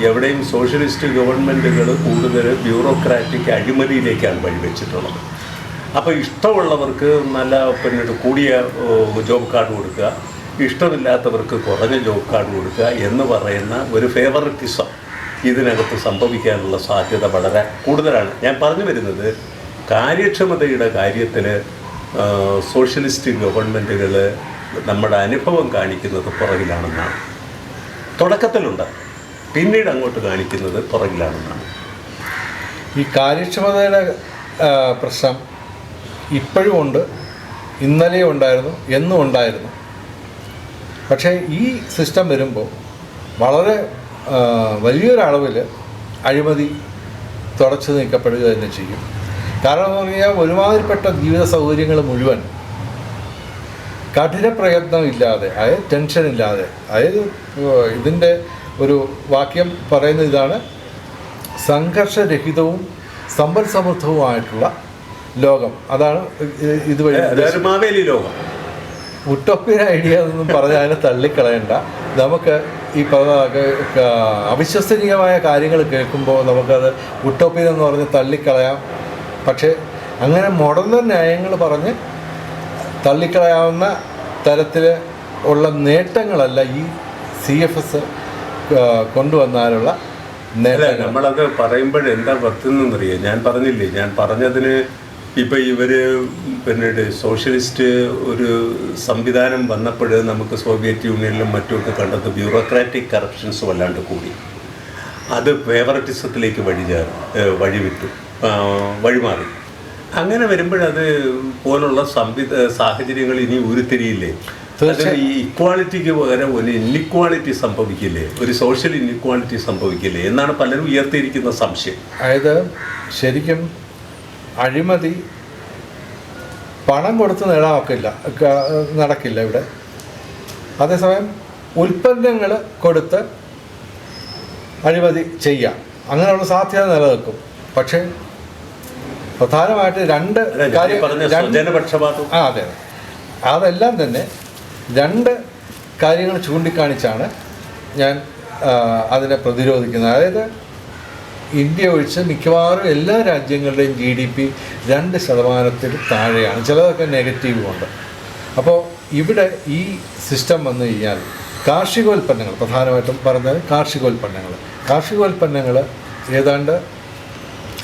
എവിടെയും സോഷ്യലിസ്റ്റ് ഗവൺമെൻറ്റുകൾ കൂടുതൽ ബ്യൂറോക്രാറ്റിക് അഴിമതിയിലേക്കാണ് വഴിവെച്ചിട്ടുള്ളത്. അപ്പോൾ ഇഷ്ടമുള്ളവർക്ക് നല്ല കൂടിയ ജോബ് കാർഡ് കൊടുക്കുക, ഇഷ്ടമില്ലാത്തവർക്ക് കുറഞ്ഞ ജോബ് കാർഡ് കൊടുക്കുക എന്ന് പറയുന്ന ഒരു ഫേവറിറ്റിസം ഇതിനകത്ത് സംഭവിക്കാനുള്ള സാധ്യത വളരെ കൂടുതലാണ്. ഞാൻ പറഞ്ഞു വരുന്നത് കാര്യക്ഷമതയുടെ കാര്യത്തിൽ സോഷ്യലിസ്റ്റ് ഗവൺമെൻറ്റുകൾ നമ്മുടെ അനുഭവം കാണിക്കുന്നത് പുറകിലാണെന്നാണ്. തുടക്കത്തിലുണ്ട്, പിന്നീട് അങ്ങോട്ട് കാണിക്കുന്നത് പുറകിലാണെന്നാണ്. ഈ കാര്യക്ഷമതയുടെ പ്രശ്നം ഇപ്പോഴും ഉണ്ട്, ഇന്നലെയും ഉണ്ടായിരുന്നു, എന്നും ഉണ്ടായിരുന്നു. പക്ഷേ ഈ സിസ്റ്റം വരുമ്പോൾ വളരെ വലിയൊരളവിൽ അഴിമതി തുടച്ചു നീക്കപ്പെടുക തന്നെ ചെയ്യും. കാരണം എന്ന് പറഞ്ഞാൽ ഒരുമാതിരിപ്പെട്ട ജീവിത സൗകര്യങ്ങൾ മുഴുവൻ കഠിന പ്രയത്നമില്ലാതെ, അതായത് ടെൻഷനില്ലാതെ, അതായത് ഇതിൻ്റെ ഒരു വാക്യം പറയുന്നത് ഇതാണ്: സംഘർഷരഹിതവും സമ്പൽ സമൃദ്ധവുമായിട്ടുള്ള ലോകം. അതാണ് ഇതുവഴി ലോകം. ഉട്ടോപ്യൻ ഐഡിയ എന്നൊന്നും പറഞ്ഞ് അതിനെ തള്ളിക്കളയണ്ട. നമുക്ക് ഈ അവിശ്വസനീയമായ കാര്യങ്ങൾ കേൾക്കുമ്പോൾ നമുക്കത് ഉട്ടോപ്യൻ എന്ന് പറഞ്ഞ് തള്ളിക്കളയാം. പക്ഷേ അങ്ങനെ മോഡേൺ ന്യായങ്ങൾ പറഞ്ഞ് തള്ളിക്കളയാവുന്ന തരത്തിൽ ഉള്ള നേട്ടങ്ങളല്ല ഈ CFS കൊണ്ടുവന്നാലുള്ള നേട്ടങ്ങൾ. നമ്മളത് പറയുമ്പോഴെന്താ പറ്റുന്നറിയാം. ഞാൻ പറഞ്ഞില്ലേ, ഞാൻ പറഞ്ഞതിന് ഇപ്പം ഇവർ സോഷ്യലിസ്റ്റ് ഒരു സംവിധാനം വന്നപ്പോൾ നമുക്ക് സോവിയറ്റ് യൂണിയനിലും മറ്റുമൊക്കെ കണ്ടത് ബ്യൂറോക്രാറ്റിക് കറപ്ഷൻസ് വല്ലാണ്ട് കൂടി. അത് ഫേവററ്റിസത്തിലേക്ക് വഴിവിട്ടു, വഴിമാറി. അങ്ങനെ വരുമ്പോഴത് പോലുള്ള സാഹചര്യങ്ങൾ ഇനി ഉരുത്തിരിയില്ലേ? ഈ ഇക്വാളിറ്റിക്ക് പകരം ഒരു ഇന്നിക്വാളിറ്റി സംഭവിക്കില്ലേ, ഒരു സോഷ്യൽ ഇന്നിക്വാളിറ്റി സംഭവിക്കില്ലേ എന്നാണ് പലരും ഉയർത്തിയിരിക്കുന്ന സംശയം. അതായത് ശരിക്കും അഴിമതി പണം കൊടുത്ത് നടക്കില്ല ഇവിടെ. അതേസമയം ഉൽപ്പന്നങ്ങൾ കൊടുത്ത് അഴിമതി ചെയ്യാം, അങ്ങനെയുള്ള സാധ്യത നിലനിൽക്കും. പക്ഷേ പ്രധാനമായിട്ട് അതെ, അതെല്ലാം തന്നെ രണ്ട് കാര്യങ്ങൾ ചൂണ്ടിക്കാണിച്ചാണ് ഞാൻ അതിനെ പ്രതിരോധിക്കുന്നത്. അതായത് ഇന്ത്യ ഒഴിച്ച് മിക്കവാറും എല്ലാ രാജ്യങ്ങളുടെയും GDP 2% താഴെയാണ്, ചിലതൊക്കെ നെഗറ്റീവുമുണ്ട്. അപ്പോൾ ഇവിടെ ഈ സിസ്റ്റം വന്നു കഴിഞ്ഞാൽ കാർഷികോൽപ്പന്നങ്ങൾ, പ്രധാനമായിട്ടും പറഞ്ഞത് കാർഷികോൽപ്പന്നങ്ങൾ ഏതാണ്ട്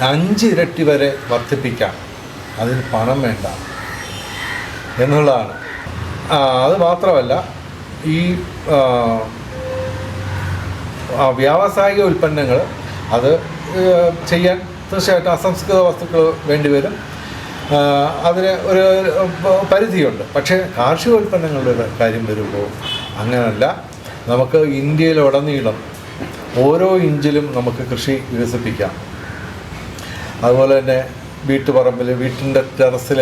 5 ഇരട്ടി വരെ വർദ്ധിപ്പിക്കാം. അതിന് പണം വേണ്ട എന്നുള്ളതാണ്. അത് മാത്രമല്ല, ഈ വ്യാവസായിക ഉൽപ്പന്നങ്ങൾ അത് ചെയ്യാൻ തീർച്ചയായിട്ടും അസംസ്കൃത വസ്തുക്കൾ വേണ്ടിവരും. അതിന് ഒരു പരിധിയുണ്ട്. പക്ഷേ കാർഷികോൽപ്പന്നങ്ങളുടെ കാര്യം വരുമ്പോൾ അങ്ങനല്ല. നമുക്ക് ഇന്ത്യയിലുടനീളം ഓരോ ഇഞ്ചിലും നമുക്ക് കൃഷി വികസിപ്പിക്കാം. അതുപോലെ തന്നെ വീട്ടുപറമ്പിൽ, വീട്ടിൻ്റെ ടെറസിൽ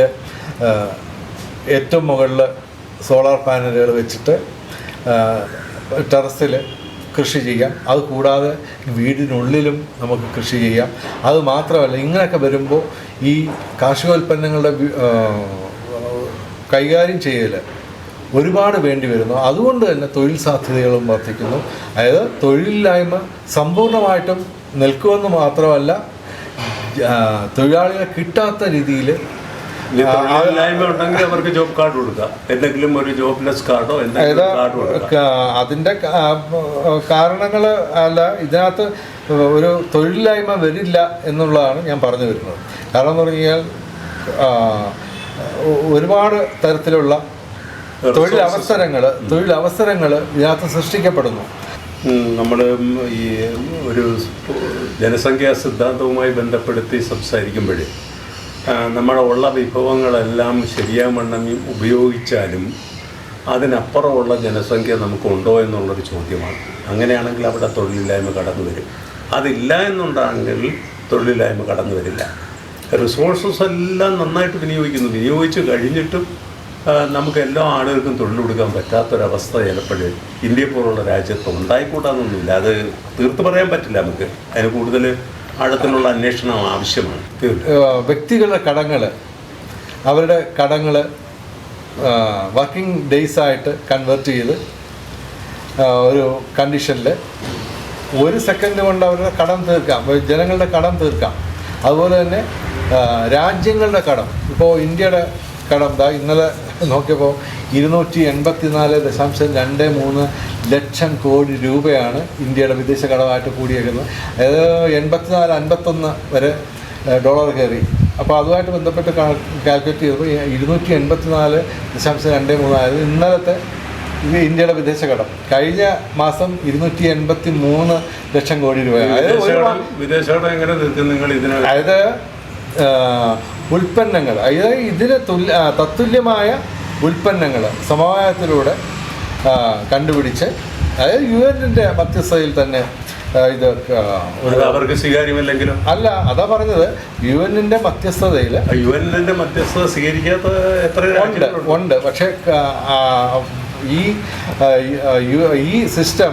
ഏറ്റവും മുകളിൽ സോളാർ പാനലുകൾ വെച്ചിട്ട് ടെറസിൽ കൃഷി ചെയ്യാം. അത് കൂടാതെ വീടിനുള്ളിലും നമുക്ക് കൃഷി ചെയ്യാം. അത് മാത്രമല്ല, ഇങ്ങനെയൊക്കെ വരുമ്പോൾ ഈ കാർഷികോൽപ്പന്നങ്ങളുടെ കൈകാര്യം ചെയ്യൽ ഒരുപാട് വേണ്ടി വരുന്നു. അതുകൊണ്ട് തന്നെ തൊഴിൽ സാധ്യതകളും വർദ്ധിക്കുന്നു. അതായത് തൊഴിലില്ലായ്മ സമ്പൂർണ്ണമായിട്ടും നിൽക്കുമെന്ന് മാത്രമല്ല, തൊഴിലാളികളെ കിട്ടാത്ത രീതിയിൽ ഉണ്ടെങ്കിൽ അവർക്ക് ജോബ് കാർഡ് കൊടുക്കുക, എന്തെങ്കിലും ഒരു ജോബ്ലെസ് കാർഡോ അതിൻ്റെ കാരണങ്ങൾ അല്ല, ഇതിനകത്ത് ഒരു തൊഴിലില്ലായ്മ വരില്ല എന്നുള്ളതാണ് ഞാൻ പറഞ്ഞു വരുന്നത്. കാരണം എന്ന് പറഞ്ഞു കഴിഞ്ഞാൽ ഒരുപാട് തരത്തിലുള്ള തൊഴിലവസരങ്ങൾ ഇതിനകത്ത് സൃഷ്ടിക്കപ്പെടുന്നു. നമ്മൾ ഈ ഒരു ജനസംഖ്യാ സിദ്ധാന്തവുമായി ബന്ധപ്പെടുത്തി സംസാരിക്കുമ്പോഴേ നമ്മുടെ ഉള്ള വിഭവങ്ങളെല്ലാം ശരിയാവണ്ണം ഉപയോഗിച്ചാലും അതിനപ്പുറമുള്ള ജനസംഖ്യ നമുക്കുണ്ടോ എന്നുള്ളൊരു ചോദ്യമാണ്. അങ്ങനെയാണെങ്കിൽ അവിടെ തൊഴിലില്ലായ്മ കടന്നു വരും. അതില്ല എന്നുണ്ടെങ്കിൽ തൊഴിലില്ലായ്മ കടന്നു വരില്ല. റിസോഴ്സസ് എല്ലാം നന്നായിട്ട് വിനിയോഗിച്ച് കഴിഞ്ഞിട്ടും നമുക്ക് എല്ലാ ആളുകൾക്കും തൊഴിൽ കൊടുക്കാൻ പറ്റാത്തൊരവസ്ഥ ചിലപ്പോഴും ഇന്ത്യയെ പോലുള്ള രാജ്യത്ത് ഉണ്ടായിക്കൂടാന്നൊന്നുമില്ല. അത് തീർത്ത് പറയാൻ പറ്റില്ല നമുക്ക്. അതിന് കൂടുതൽ ആഴത്തിലുള്ള അന്വേഷണം ആവശ്യമാണ്. വ്യക്തികളുടെ അവരുടെ കടങ്ങൾ വർക്കിംഗ് ഡേയ്സായിട്ട് കൺവേർട്ട് ചെയ്ത് ഒരു കണ്ടീഷനിൽ 1 സെക്കൻഡ് കൊണ്ട് അവരുടെ കടം തീർക്കാം, ജനങ്ങളുടെ കടം തീർക്കാം. അതുപോലെ തന്നെ രാജ്യങ്ങളുടെ കടം, ഇപ്പോൾ ഇന്ത്യയുടെ കടം ഇന്നലെ നോക്കിയപ്പോൾ 284.23 ലക്ഷം കോടി രൂപയാണ് ഇന്ത്യയുടെ വിദേശ കടമായിട്ട് കൂടിയേക്കുന്നത്. അതായത് 84-51 വരെ ഡോളർ കയറി. അപ്പോൾ അതുമായിട്ട് ബന്ധപ്പെട്ട് കാൽക്കുലേറ്റ് ചെയ്തപ്പോൾ 284.23 ആയത് ഇന്നലത്തെ ഇന്ത്യയുടെ വിദേശ കടം. കഴിഞ്ഞ മാസം 283 ലക്ഷം കോടി രൂപയാണ്. അതായത് ഉൽപ്പന്നങ്ങൾ, അതായത് ഇതിന് തത്തുല്യമായ ഉൽപ്പന്നങ്ങൾ സമവായത്തിലൂടെ കണ്ടുപിടിച്ച്, അതായത് UN-ന്റെ മധ്യസ്ഥതയിൽ തന്നെ ഇത് അവർക്ക് സ്വീകാര്യമല്ലെങ്കിലും അല്ല, അതാ പറഞ്ഞത്, UN-ന്റെ മധ്യസ്ഥതയിൽ UN-ന്റെ മധ്യസ്ഥത സ്വീകരിക്കാത്ത എത്ര ഉണ്ട്. പക്ഷേ ഈ സിസ്റ്റം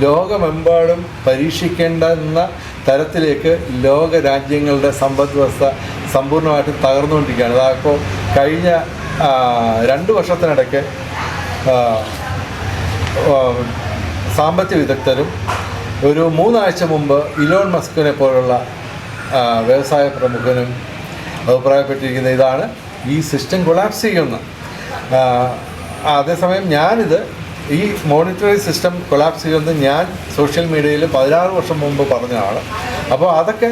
ലോകമെമ്പാടും പരീക്ഷിക്കേണ്ടെന്ന തരത്തിലേക്ക് ലോക രാജ്യങ്ങളുടെ സമ്പദ് വ്യവസ്ഥ സമ്പൂർണ്ണമായിട്ടും തകർന്നുകൊണ്ടിരിക്കുകയാണ്. അതായപ്പോൾ കഴിഞ്ഞ 2 വർഷത്തിനിടയ്ക്ക് സാമ്പത്തിക വിദഗ്ധരും ഒരു 3 ആഴ്ച മുമ്പ് ഇലോൺ മസ്കിനെ പോലുള്ള വ്യവസായ പ്രമുഖനും അഭിപ്രായപ്പെട്ടിരിക്കുന്ന ഇതാണ്, ഈ സിസ്റ്റം കൊളാപ്സ് ചെയ്യുമെന്ന്. അതേസമയം ഞാനിത് ഈ മോണിറ്ററി സിസ്റ്റം കൊളാപ്സ് ചെയ്യുമെന്ന് ഞാൻ സോഷ്യൽ മീഡിയയിൽ 16 വർഷം മുമ്പ് പറഞ്ഞതാണ്. അപ്പോൾ അതൊക്കെ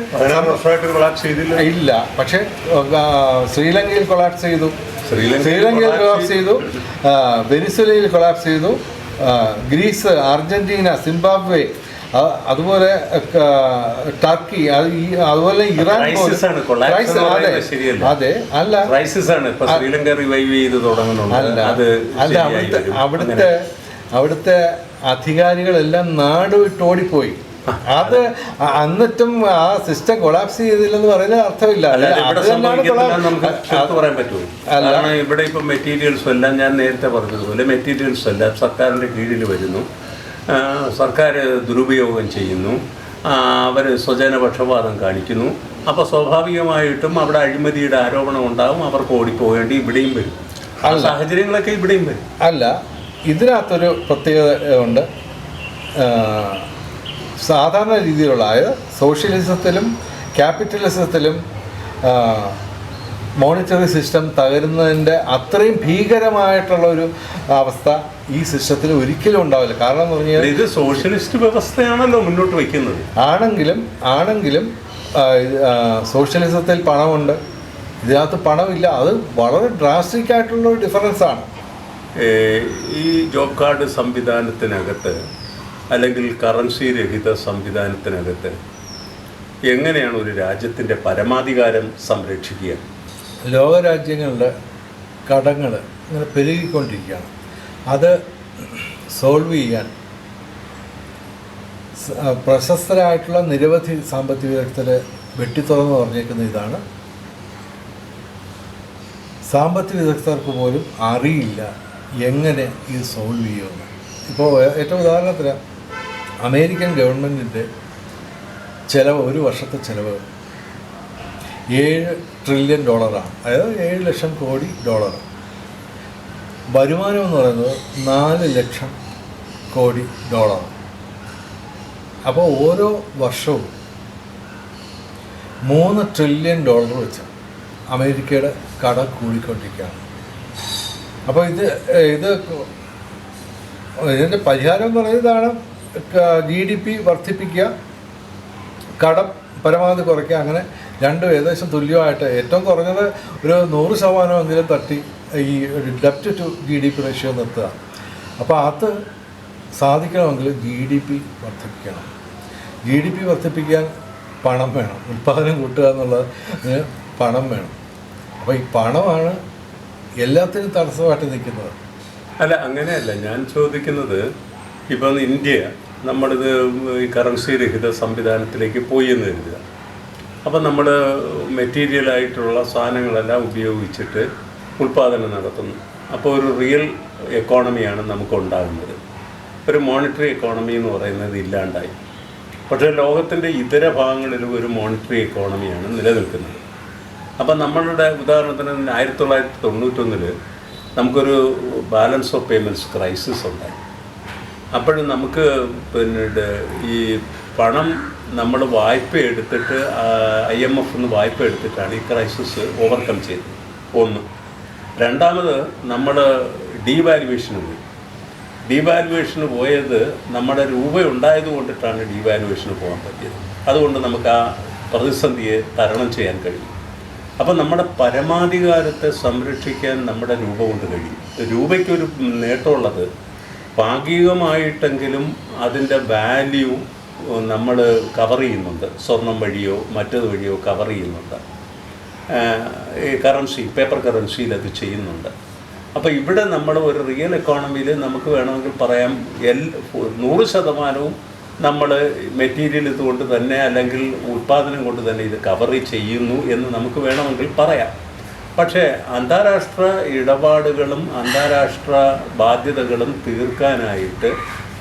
ഇല്ല. പക്ഷേ ശ്രീലങ്കയിൽ കൊളാപ്സ് ചെയ്തു, വെനിസ്വേലയിൽ കൊളാപ്സ് ചെയ്തു, ഗ്രീസ്, അർജന്റീന, സിംബാബ്വെ, അതുപോലെ ടർക്കി, അതുപോലെ ഇറാൻ. അതെ, അല്ല അവിടുത്തെ അധികാരികളെല്ലാം നാട് വിട്ടോടിപ്പോയി. അത് എന്നിട്ടും ആ സിസ്റ്റം കൊളാപ്സ് ചെയ്തില്ലെന്ന് പറയുന്നത് അർത്ഥമില്ല. പറയാൻ പറ്റുമോ? ഇവിടെ ഇപ്പം മെറ്റീരിയൽസും എല്ലാം ഞാൻ നേരത്തെ പറഞ്ഞതുപോലെ മെറ്റീരിയൽസ് എല്ലാം സർക്കാരിൻ്റെ കീഴിൽ വരുന്നു. സർക്കാർ ദുരുപയോഗം ചെയ്യുന്നു, അവർ സ്വജനപക്ഷപാതം കാണിക്കുന്നു. അപ്പോൾ സ്വാഭാവികമായിട്ടും അവിടെ അഴിമതിയുടെ ആരോപണം ഉണ്ടാകും, അവർക്ക് ഓടിപ്പോകേണ്ടി ഇവിടെയും വരും. സാഹചര്യങ്ങളൊക്കെ ഇവിടെയും വരും. അല്ല, ഇതിനകത്തൊരു പ്രത്യേകത ഉണ്ട്. സാധാരണ രീതിയിലുള്ള, അതായത് സോഷ്യലിസത്തിലും ക്യാപിറ്റലിസത്തിലും മോണിറ്ററി സിസ്റ്റം തകരുന്നതിൻ്റെ അത്രയും ഭീകരമായിട്ടുള്ള ഒരു അവസ്ഥ ഈ സിസ്റ്റത്തിൽ ഒരിക്കലും ഉണ്ടാവില്ല. കാരണം എന്ന് പറഞ്ഞാൽ ഇത് സോഷ്യലിസ്റ്റ് വ്യവസ്ഥയാണല്ലോ മുന്നോട്ട് വയ്ക്കുന്നത്. ആണെങ്കിലും സോഷ്യലിസത്തിൽ പണമുണ്ട്, ഇതിനകത്ത് പണമില്ല. അത് വളരെ ഡ്രാസ്റ്റിക് ആയിട്ടുള്ള ഒരു ഡിഫറൻസാണ്. ഈ ജോബ് കാർഡ് സംവിധാനത്തിനകത്ത് അല്ലെങ്കിൽ കറൻസി രഹിത സംവിധാനത്തിനകത്ത് എങ്ങനെയാണ് ഒരു രാജ്യത്തിൻ്റെ പരമാധികാരം സംരക്ഷിക്കുക? ലോകരാജ്യങ്ങളുടെ കടങ്ങൾ ഇങ്ങനെ പെരുകിക്കൊണ്ടിരിക്കുകയാണ്. അത് സോൾവ് ചെയ്യാൻ പ്രശസ്തരായിട്ടുള്ള നിരവധി സാമ്പത്തിക വിദഗ്ധരെ വെട്ടിത്തുറന്ന് പറഞ്ഞേക്കുന്ന ഇതാണ്, സാമ്പത്തിക വിദഗ്ധർക്ക് പോലും അറിയില്ല എങ്ങനെ ഇത് സോൾവ് ചെയ്യുമെന്ന്. ഇപ്പോൾ ഏറ്റവും ഉദാഹരണത്തിന് അമേരിക്കൻ ഗവൺമെൻറ്റിൻ്റെ ചിലവ്, ഒരു വർഷത്തെ ചിലവ് $7 ട്രില്യൺ, അതായത് 7 ലക്ഷം കോടി ഡോളർ. വരുമാനം എന്ന് പറയുന്നത് $4 ലക്ഷം കോടി. അപ്പോൾ ഓരോ വർഷവും $3 ട്രില്യൺ വെച്ച് അമേരിക്കയുടെ കടം കൂടിക്കൊണ്ടിരിക്കുകയാണ്. അപ്പോൾ ഇതിൻ്റെ പരിഹാരം എന്ന് പറയുന്നതാണ് GDP വർദ്ധിപ്പിക്കുക, കടം പരമാവധി കുറയ്ക്കുക. അങ്ങനെ രണ്ടും ഏകദേശം തുല്യമായിട്ട്, ഏറ്റവും കുറഞ്ഞത് ഒരു 100% തട്ടി ഈ ഡെപ്റ്റ് ടു GDP റേഷ്യോ നിർത്തുക. അപ്പോൾ അത് സാധിക്കണമെങ്കിൽ GDP വർദ്ധിപ്പിക്കണം. GDP വർദ്ധിപ്പിക്കാൻ പണം വേണം, ഉൽപ്പാദനം കൂട്ടുക എന്നുള്ളതിന് പണം വേണം. അപ്പോൾ ഈ പണമാണ് എല്ലാത്തിനും തടസ്സമായിട്ട് നിൽക്കുന്നത്. അല്ല, അങ്ങനെയല്ല ഞാൻ ചോദിക്കുന്നത്. ഇപ്പം ഇന്ത്യ നമ്മളിത് ഈ കറൻസി രഹിത സംവിധാനത്തിലേക്ക് പോയി എന്ന് കരുതുക. അപ്പം നമ്മൾ മെറ്റീരിയലായിട്ടുള്ള സാധനങ്ങളെല്ലാം ഉപയോഗിച്ചിട്ട് ഉൽപ്പാദനം നടത്തുന്നു. അപ്പോൾ ഒരു റിയൽ എക്കോണമിയാണ് നമുക്ക് ഉണ്ടാകുന്നത്. ഒരു മോണിറ്ററി എക്കോണമി എന്ന് പറയുന്നത് ഇല്ലാണ്ടായി. പക്ഷേ ലോകത്തിൻ്റെ ഇതര ഭാഗങ്ങളിലും ഒരു മോണിറ്ററി എക്കോണമിയാണ് നിലനിൽക്കുന്നത്. അപ്പം നമ്മളുടെ ഉദാഹരണത്തിന് 1991 നമുക്കൊരു ബാലൻസ് ഓഫ് പേയ്മെൻറ്റ്സ് ക്രൈസിസ് ഉണ്ടായി. അപ്പോഴും നമുക്ക് പിന്നീട് ഈ പണം നമ്മൾ വായ്പ എടുത്തിട്ട് IMF നിന്ന് വായ്പ എടുത്തിട്ടാണ് ഈ ക്രൈസിസ് ഓവർകം ചെയ്തത്. ഒന്ന്. രണ്ടാമത് നമ്മൾ ഡീവാലുവേഷന് പോയി. ഡീവാലുവേഷന് പോയത് നമ്മുടെ രൂപ ഉണ്ടായത് കൊണ്ടിട്ടാണ് ഡീവാലുവേഷന് പോകാൻ പറ്റിയത്. അതുകൊണ്ട് നമുക്ക് ആ പ്രതിസന്ധിയെ തരണം ചെയ്യാൻ കഴിയും. അപ്പം നമ്മുടെ പരമാധികാരത്തെ സംരക്ഷിക്കാൻ നമ്മുടെ രൂപ കൊണ്ട് കഴിയും. രൂപയ്ക്കൊരു നേട്ടമുള്ളത്, ഭാഗികമായിട്ടെങ്കിലും അതിൻ്റെ വാല്യൂ നമ്മൾ കവർ ചെയ്യുന്നുണ്ട്. സ്വർണം വഴിയോ മറ്റത് വഴിയോ കവർ ചെയ്യുന്നുണ്ട്. ഈ കറൻസി, പേപ്പർ കറൻസിയിൽ അത് ചെയ്യുന്നുണ്ട്. അപ്പോൾ ഇവിടെ നമ്മൾ ഒരു റിയൽ എക്കോണമിയിൽ നമുക്ക് വേണമെങ്കിൽ പറയാം 100% നമ്മൾ മെറ്റീരിയൽ ഇതുകൊണ്ട് തന്നെ അല്ലെങ്കിൽ ഉൽപ്പാദനം കൊണ്ട് തന്നെ ഇത് കവർ ചെയ്യുന്നു എന്ന് നമുക്ക് വേണമെങ്കിൽ പറയാം. പക്ഷേ അന്താരാഷ്ട്ര ഇടപാടുകളും അന്താരാഷ്ട്ര ബാധ്യതകളും തീർക്കാനായിട്ട്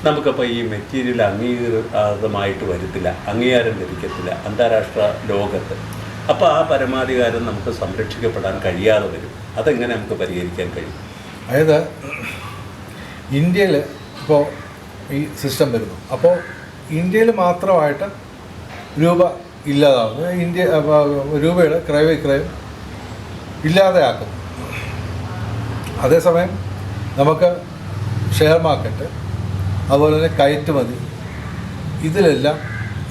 നമുക്കപ്പോൾ ഈ മെറ്റീരിയൽ അംഗീകൃതമായിട്ട് വരത്തില്ല, അംഗീകാരം ലഭിക്കത്തില്ല അന്താരാഷ്ട്ര ലോകത്ത്. അപ്പോൾ ആ പരമാധികാരം നമുക്ക് സംരക്ഷിക്കപ്പെടാൻ കഴിയാതെ വരും. അതെങ്ങനെ നമുക്ക് പരിഹരിക്കാൻ കഴിയും? അതായത് ഇന്ത്യയിൽ ഇപ്പോൾ ഈ സിസ്റ്റം വരുന്നു. അപ്പോൾ ഇന്ത്യയിൽ മാത്രമായിട്ട് രൂപ ഇല്ലാതാവുന്നു. രൂപയുടെ ക്രയവിക്രയം ഇല്ലാതെയാക്കുന്നു. അതേസമയം നമുക്ക് ഷെയർ മാർക്കറ്റ്, അതുപോലെ തന്നെ കയറ്റുമതി, ഇതിലെല്ലാം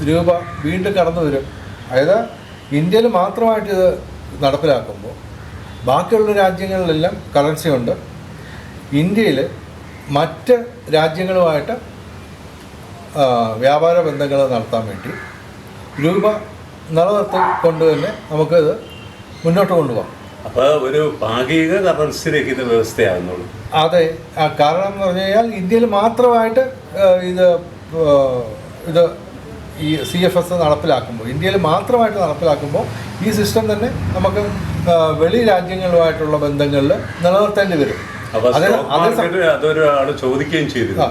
രൂപ വീണ്ടും കടന്നു വരും. അതായത് ഇന്ത്യയിൽ മാത്രമായിട്ട് ഇത് നടപ്പിലാക്കുമ്പോൾ ബാക്കിയുള്ള രാജ്യങ്ങളിലെല്ലാം കറൻസി ഉണ്ട്. ഇന്ത്യയിൽ മറ്റ് രാജ്യങ്ങളുമായിട്ട് വ്യാപാര ബന്ധങ്ങൾ നടത്താൻ വേണ്ടി രൂപ നിലനിർത്തിക്കൊണ്ട് തന്നെ നമുക്കത് മുന്നോട്ട് കൊണ്ടുപോകാം. അപ്പോൾ ഒരു ഭാഗിക കറൻസി രഹിത വ്യവസ്ഥയാകുന്നുള്ളൂ. അതെ, കാരണം എന്ന് പറഞ്ഞു കഴിഞ്ഞാൽ ഇന്ത്യയിൽ മാത്രമായിട്ട് ഇത് ഈ CFS നടപ്പിലാക്കുമ്പോൾ, ഇന്ത്യയിൽ മാത്രമായിട്ട് നടപ്പിലാക്കുമ്പോൾ ഈ സിസ്റ്റം തന്നെ നമുക്ക് വെളി രാജ്യങ്ങളുമായിട്ടുള്ള ബന്ധങ്ങളിൽ നിലനിർത്തേണ്ടി വരും. അപ്പോൾ അതൊരാൾ ചോദിക്കുകയും ചെയ്തിരുന്നു,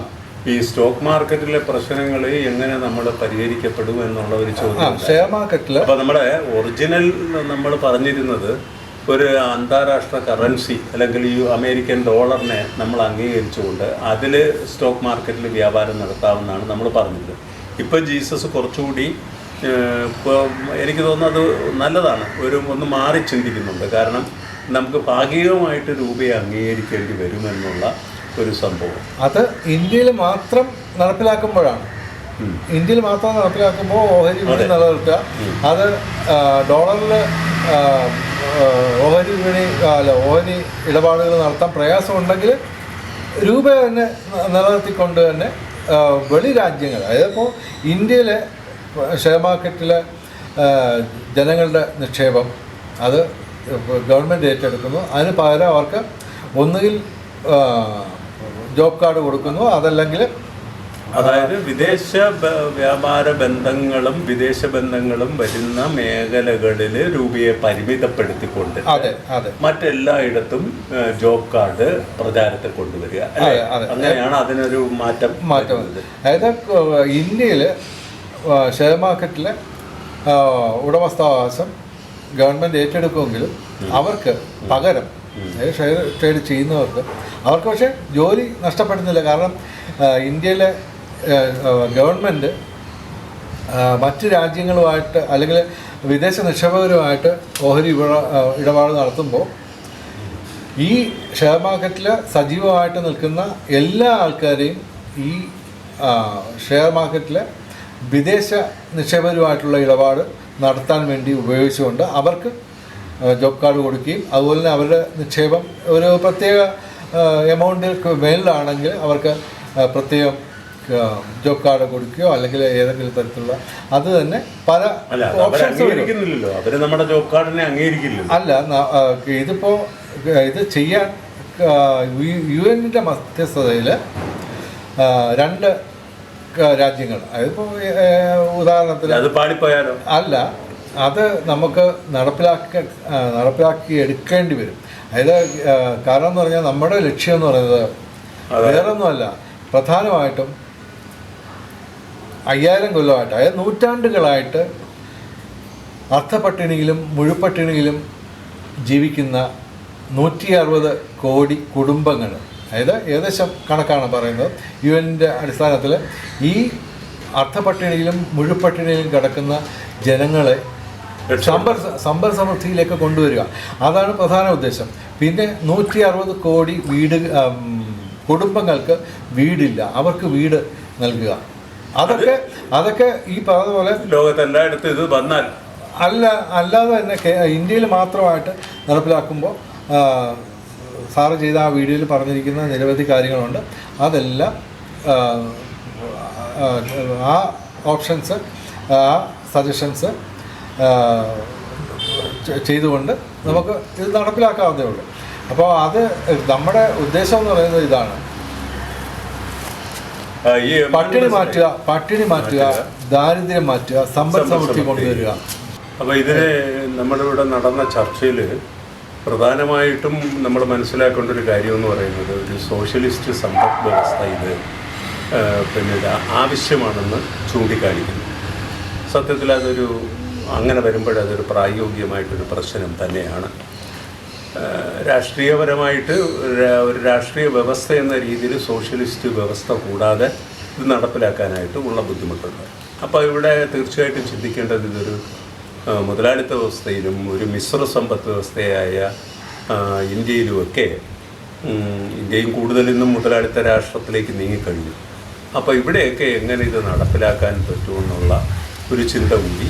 ഈ സ്റ്റോക്ക് മാർക്കറ്റിലെ പ്രശ്നങ്ങൾ എങ്ങനെ നമ്മൾ പരിഹരിക്കപ്പെടും എന്നുള്ള ഒരു ചോദ്യം. ഷെയർ മാർക്കറ്റിൽ അപ്പോൾ നമ്മുടെ ഒറിജിനൽ നമ്മൾ പറഞ്ഞിരുന്നത് ഒരു അന്താരാഷ്ട്ര കറൻസി അല്ലെങ്കിൽ ഈ അമേരിക്കൻ ഡോളറിനെ നമ്മൾ അംഗീകരിച്ചുകൊണ്ട് അതിൽ സ്റ്റോക്ക് മാർക്കറ്റിൽ വ്യാപാരം നടത്താമെന്നാണ് നമ്മൾ പറഞ്ഞത്. ഇപ്പോൾ ജീസസ് കുറച്ചുകൂടി ഇപ്പോൾ എനിക്ക് തോന്നുന്നത് അത് നല്ലതാണ്, ഒന്ന് മാറി ചിന്തിക്കുന്നുണ്ട്. കാരണം നമുക്ക് ഭാഗികമായിട്ട് രൂപയെ അംഗീകരിക്കേണ്ടി വരുമെന്നുള്ള ഒരു സംഭവം അത് ഇന്ത്യയിൽ മാത്രം നടപ്പിലാക്കുമ്പോഴാണ്. ഇന്ത്യയിൽ മാത്രം നടപ്പിലാക്കുമ്പോൾ ഓഹരി വിപണി നിലനിർത്തുക. അത് ഡോളറിൽ ഓഹരി ഇടപാടുകൾ നടത്താൻ പ്രയാസമുണ്ടെങ്കിൽ രൂപ തന്നെ നിലനിർത്തിക്കൊണ്ട് തന്നെ വെളി രാജ്യങ്ങൾ, അതായത് ഇപ്പോൾ ഇന്ത്യയിലെ ഷെയർ മാർക്കറ്റിലെ ജനങ്ങളുടെ നിക്ഷേപം അത് ഗവൺമെൻറ് ഏറ്റെടുക്കുന്നു. അതിന് പകരം അവർക്ക് ഒന്നുകിൽ ജോബ് കാർഡ് കൊടുക്കുന്നു, അതല്ലെങ്കിൽ അതായത് വിദേശ വ്യാപാര ബന്ധങ്ങളും വിദേശ ബന്ധങ്ങളും വരുന്ന മേഖലകളിൽ രൂപയെ പരിമിതപ്പെടുത്തിക്കൊണ്ട് മറ്റെല്ലായിടത്തും ജോബ് കാർഡ് പ്രചാരത്തിൽ കൊണ്ടുവരിക. അങ്ങനെയാണ് അതിനൊരു മാറ്റം. അതായത് ഇന്ത്യയിൽ ഷെയർ മാർക്കറ്റിലെ ഉടമസ്ഥാവകാശം ഗവൺമെൻറ് ഏറ്റെടുക്കുമെങ്കിലും അവർക്ക് പകരം ഷെയർ ട്രേഡ് ചെയ്യുന്നവർക്ക് പക്ഷേ ജോലി നഷ്ടപ്പെടുന്നില്ല. കാരണം ഇന്ത്യയിലെ ഗവൺമെൻറ് മറ്റ് രാജ്യങ്ങളുമായിട്ട് അല്ലെങ്കിൽ വിദേശ നിക്ഷേപകരുമായിട്ട് ഓഹരി ഇടപാട് നടത്തുമ്പോൾ ഈ ഷെയർ മാർക്കറ്റിൽ സജീവമായിട്ട് നിൽക്കുന്ന എല്ലാ ആൾക്കാരെയും ഈ ഷെയർ മാർക്കറ്റിലെ വിദേശ നിക്ഷേപകരുമായിട്ടുള്ള ഇടപാട് നടത്താൻ വേണ്ടി ഉപയോഗിച്ചുകൊണ്ട് അവർക്ക് ജോബ് കാർഡ് കൊടുക്കുകയും അതുപോലെ തന്നെ അവരുടെ നിക്ഷേപം ഒരു പ്രത്യേക എമൗണ്ടിൽ മേലിലാണെങ്കിൽ അവർക്ക് പ്രത്യേകം ജോബ് കാർഡ് കൊടുക്കുകയോ അല്ലെങ്കിൽ ഏതെങ്കിലും തരത്തിലുള്ള അത് തന്നെ പല ഓപ്ഷൻസ് നമ്മുടെ ജോബ് കാർഡിനെ അംഗീകരിക്കില്ല. അല്ല, ഇതിപ്പോൾ ഇത് ചെയ്യാൻ UN-ന്റെ മധ്യസ്ഥതയിൽ 2 രാജ്യങ്ങൾ, അതിപ്പോൾ ഉദാഹരണത്തിന് അത് പാടിപ്പോയാലോ അല്ല, അത് നമുക്ക് നടപ്പിലാക്കി എടുക്കേണ്ടി വരും. അതായത് കാരണം എന്ന് പറഞ്ഞാൽ നമ്മുടെ ലക്ഷ്യം എന്ന് പറയുന്നത് വേറൊന്നുമല്ല, പ്രധാനമായിട്ടും 5000 കൊല്ലമായിട്ട്, അതായത് നൂറ്റാണ്ടുകളായിട്ട് അർത്ഥപട്ടിണിയിലും മുഴുപട്ടിണിയിലും ജീവിക്കുന്ന 160 കോടി കുടുംബങ്ങൾ, അതായത് ഏകദേശം കണക്കാണ് പറയുന്നത് UN-ന്റെ അടിസ്ഥാനത്തിൽ. ഈ അർത്ഥപട്ടിണിയിലും മുഴുപട്ടിണിയിലും കിടക്കുന്ന ജനങ്ങളെ സമ്പൽ സമൃദ്ധിയിലേക്ക് കൊണ്ടുവരിക. അതാണ് പ്രധാന ഉദ്ദേശം. പിന്നെ 160 കോടി കുടുംബങ്ങൾക്ക് വീടില്ല, അവർക്ക് വീട് നൽകുക. അതൊക്കെ ഈ പറഞ്ഞതുപോലെ ലോകത്തെല്ലായിടത്തും ഇത് വന്നാൽ അല്ലാതെ തന്നെ ഇന്ത്യയിൽ മാത്രമായിട്ട് നടപ്പിലാക്കുമ്പോൾ സാറ് ചെയ്ത ആ വീഡിയോയിൽ പറഞ്ഞിരിക്കുന്ന നിരവധി കാര്യങ്ങളുണ്ട്. അതെല്ലാം ആ ഓപ്ഷൻസ്, ആ സജഷൻസ് ചെയ്തുകൊണ്ട് നമുക്ക് ഇത് നടപ്പിലാക്കാവുന്നതേ ഉള്ളൂ. അപ്പോൾ അത് നമ്മുടെ ഉദ്ദേശം എന്ന് പറയുന്നത് ഇതാണ്: പട്ടിണി മാറ്റുക, ദാരിദ്ര്യം മാറ്റുക, സമ്പൽ സമൃദ്ധി കൊണ്ടുവരിക. അപ്പോൾ ഇതിന് നമ്മുടെ ഇവിടെ നടന്ന ചർച്ചയിൽ പ്രധാനമായിട്ടും നമ്മൾ മനസ്സിലാക്കേണ്ട ഒരു കാര്യം എന്ന് പറയുന്നത്, ഒരു സോഷ്യലിസ്റ്റ് സമ്പദ് വ്യവസ്ഥ ഇത് പിന്നെ ആവശ്യമാണെന്ന് ചൂണ്ടിക്കാണിക്കുന്നു. സത്യത്തിൽ അങ്ങനെ വരുമ്പോഴതൊരു പ്രായോഗികമായിട്ടൊരു പ്രശ്നം തന്നെയാണ്. രാഷ്ട്രീയപരമായിട്ട് ഒരു രാഷ്ട്രീയ വ്യവസ്ഥ എന്ന രീതിയിൽ സോഷ്യലിസ്റ്റ് വ്യവസ്ഥ കൂടാതെ ഇത് നടപ്പിലാക്കാനായിട്ട് ഉള്ള ബുദ്ധിമുട്ടുണ്ട്. അപ്പോൾ ഇവിടെ തീർച്ചയായിട്ടും ചിന്തിക്കേണ്ടത് ഇതൊരു മുതലാളിത്ത വ്യവസ്ഥയിലും ഒരു മിശ്ര സമ്പദ് വ്യവസ്ഥയായ ഇന്ത്യയിലുമൊക്കെ, ഇന്ത്യയും കൂടുതലിന്നും മുതലാളിത്ത രാഷ്ട്രത്തിലേക്ക് നീങ്ങിക്കഴിഞ്ഞു. അപ്പോൾ ഇവിടെയൊക്കെ എങ്ങനെ ഇത് നടപ്പിലാക്കാൻ പറ്റുമെന്നുള്ള ഒരു ചിന്ത കൂടി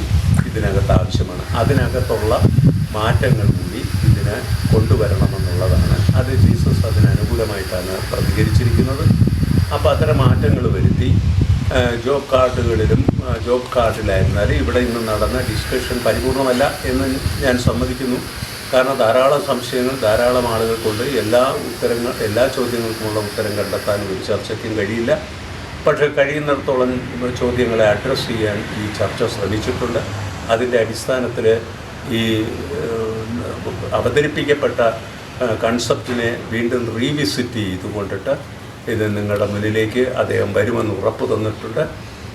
ഇതിനകത്ത് ആവശ്യമാണ്. അതിനകത്തുള്ള മാറ്റങ്ങൾ കൂടി ഇതിനെ കൊണ്ടുവരണമെന്നുള്ളതാണ്. അത് ജീസസ് അതിനനുകൂലമായിട്ടാണ് പ്രതികരിച്ചിരിക്കുന്നത്. അപ്പോൾ അത്തരം മാറ്റങ്ങൾ വരുത്തി ജോബ് കാർഡിലായിരുന്നാലും ഇവിടെ ഇന്ന് നടന്ന ഡിസ്കഷൻ പരിപൂർണമല്ല എന്ന് ഞാൻ സമ്മതിക്കുന്നു. കാരണം ധാരാളം സംശയങ്ങൾ ധാരാളം ആളുകൾക്കുണ്ട്. എല്ലാ ചോദ്യങ്ങൾക്കുമുള്ള ഉത്തരം കണ്ടെത്താൻ ഒരു ചർച്ചയ്ക്കും കഴിയില്ല. പക്ഷേ കഴിയുന്നിടത്തോളം ചോദ്യങ്ങളെ അഡ്രസ്സ് ചെയ്യാൻ ഈ ചർച്ച ശ്രമിച്ചിട്ടുണ്ട്. അതിൻ്റെ അടിസ്ഥാനത്തിൽ ഈ അവതരിപ്പിക്കപ്പെട്ട കൺസെപ്റ്റിനെ വീണ്ടും റീവിസിറ്റ് ചെയ്തുകൊണ്ടിട്ട് ഇത് നിങ്ങളുടെ മുന്നിലേക്ക് അദ്ദേഹം വരുമെന്ന് ഉറപ്പ് തന്നിട്ടുണ്ട്.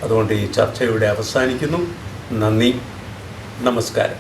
അതുകൊണ്ട് ഈ ചർച്ച ഇവിടെ അവസാനിക്കുന്നു. നന്ദി, നമസ്കാരം.